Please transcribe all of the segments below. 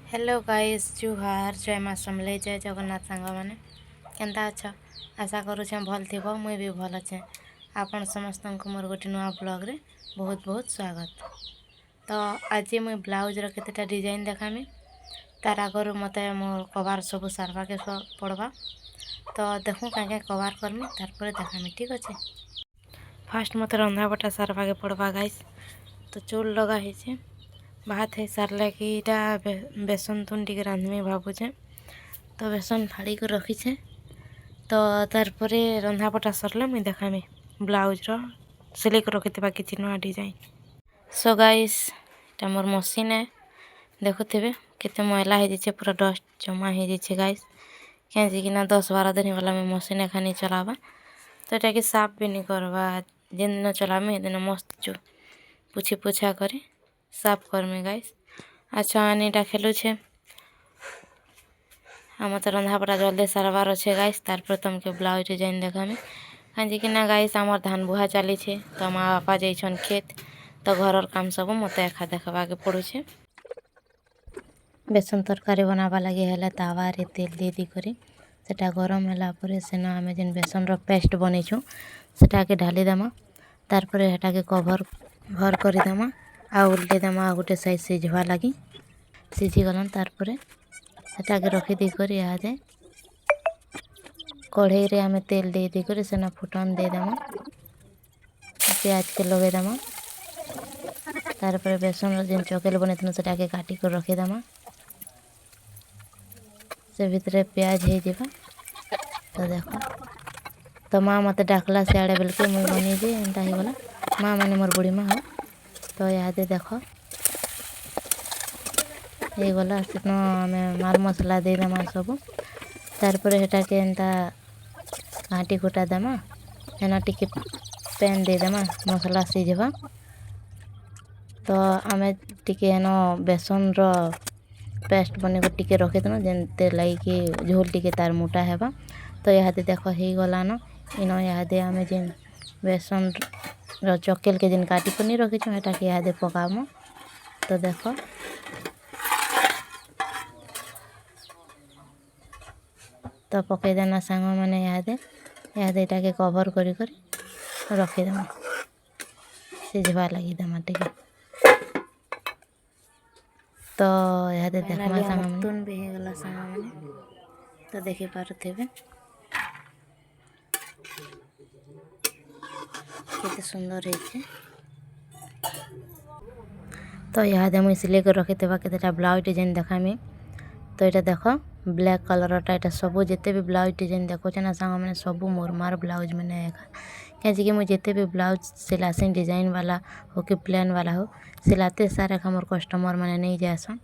Hello guys जुहार जय माँ समले जय जगन्नाथ सांग मैंने केन्ता अछ आशा करुचे भल थी मुई भी भल अच्छे आपण समस्त को मोर गोटे नुआ ब्लॉग रे बहुत बहुत स्वागत। तो आज मुई ब्लाउज केतेटा डिजाइन देखामी तार आगर मत मोर कवर सब सारवा के पड़वा तो देखूँ क्या कवर करमी तार देखामी ठीक अच्छे। फास्ट मत रंधा बटा सारवा के पड़वा गाइस। तो चूल लगा है भात हो सारे कि बेसन तुन टी रांधमी भावुचे तो बेसन फाड़ी को रखीछे तो तार रंधा पटा सरले मुई देखामी ब्लाउज रो सिलाई को रखी किसी नुआ डिजाइन। सो गाइस এটা मोर मशीन है देखुथे केते मैला हो पूरा डस्ट जमा हो गाइस कहीं 10-12 दिन वाला मैं मशीन एखानी चलावा तो ये कि साफ भी नहीं करवा जिन दिन चलामी दिन मस्त पुछी पुछा करे साफ करमी गाइस। अच्छा आनीटा खेलुछे मत रंधापटा जल्दी सारबार अच्छे गाइस तार तुमके ब्लाउज डिजाइन देखामी कहीं कि गाइस आमर धान बुहा चली तो माँ बापा जाइछन खेत तो घर काम सब मत एका देखा के पड़ुछे। बेसन तरकारी बनावा लगे है तावा रे तेल दे दी करी सेटा गरम होला परे सेना आमे जेन बेसन रो पेस्ट बनेछु सेटा के ढाली देमा तार परे हेटा के कवर भर करी देमा आ उल्टे देमा गोटे साइड सिझवा लगी सिझी गलन तार परे हेटा के रखी दी करी इहादे कढ़ई रे आमे तेल दे दी करी सेना फुटन दे देमा प्याज के लगे देमा तार परे बेसन जेन चकेल बनेथन सेटा के काटी कर रखी देमा से भितरे प्याज हो जावा तो देखो तो माँ मत डाकला सियाड़े बेलके मुई बनी जे एंता ही गला माँ मैंने मोर बुढ़ी माँ हो तो इहादे देख ये गला से आम माल मसला दे देमा सब तार परे हेटा के एंता घाटी कुटा देमा एना टिके पैन दे देमा मसला सिझवा तो आमे टिके हेन बेसन रो पेस्ट बने को टिके रखी देना जेनते लगी कि झोल टिके तार मोटा हेबा तो इहादे देख हो गलान इन इहादे आमे जेन बेसन रो चकेल के जेन काटी को नहीं रखी हेटा के इहादे पकाम तो देख तो पकई देना सांग मैंने इहादे इहादे के कवर करी रखीदेमा सिझवा लगी देमा टिके तो इहादे देखमा सांग तुन भी हो गला सांग मैंने तो देखि पारुथे केते सुंदर है। तो इहादे मुई सिलाई कर रखी केतेटा ब्लाउज डिजाइन देखामी तो ये देख ब्लैक कलर टा सब जिते भी ब्लाउज डिजाइन देखो ना सांग मैंने सब मुरमार ब्लाउज मैंने एका कहीं मुझे जिते भी ब्लाउज सिलासी डिजाइन वाला हो कि प्लेन वाला हो सिलाते सारे मोर कस्टमर मैंने नहीं जासन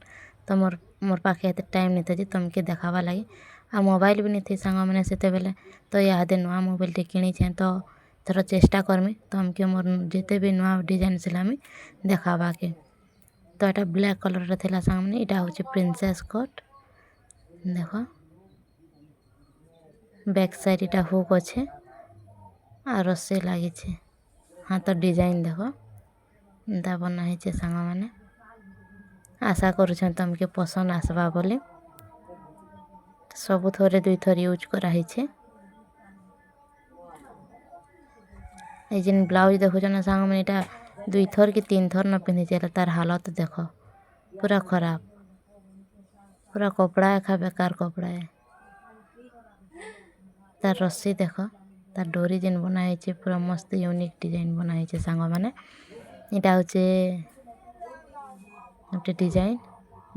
तो मोर पाखे एत टाइम नहीं था तुमके देखावा लगी आ मोबाइल भी नहीं थी सांग मैंने से बेले तो इहादे नुआ मोबाइल टे किणी तो थोड़ा चेष्टा करमी तो हमके मोर जिते भी नुआ डिजाइन सिलामी देखावा के तो यहाँ ब्लैक कलर थी सामने यहाँ हूँ प्रिंसेस कट देख बैक साइड इटा हुक अच्छे आ रस्सी लगी हाँ तो डिजाइन देख एंता बनाई सांग मैंने आशा करुँ तुमके पसंद आसवा बोली सब थोड़े 2 थर यूज कराई जेन ब्लाउज देखुच ना सांग मैंने यहाँ 2 थर कि 3 थर न पिंधि चले तार हालत देख पूरा खराब पूरा कपड़ा एका बेकार कपड़ा है तार रस्सी देख तार डोरी जेन बनाई पूरा मस्त यूनिक डिजाइन बनाई सांग मैंने यहाँ हूँ गोटे डिजाइन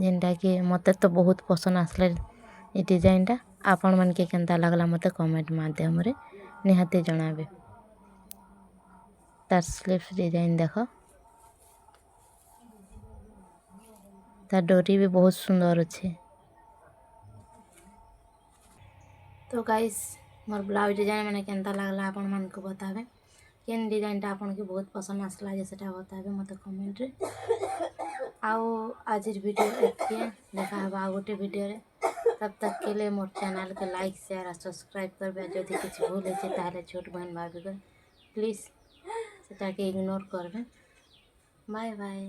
जेनटा कि मत तो बहुत पसंद आसला ये डिजाइनटा आपण मन के केनता लगला मत कमेंट माध्यम रे निहाती जणाबे। तार स्लीव्स डिजाइन देख तार डोरी भी बहुत सुंदर अच्छे। तो गाइस मोर ब्लाउज डिजाइन मैंने केनता लगला आपण मन को बतावे केन डिजाइनटा आपण के बहुत पसंद आसला जे सेटा बतावे मत कमेंट रे आओ आज वीडियो एतिके देखा हवा गोटे वीडियो रे तब तक के लिए मोर चैनल के लाइक शेयर और सब्सक्राइब करबे जदि किछ भूल होचे ताले छोट बहन भाभी को प्लीज सेटा के इग्नोर करबे। Bye bye.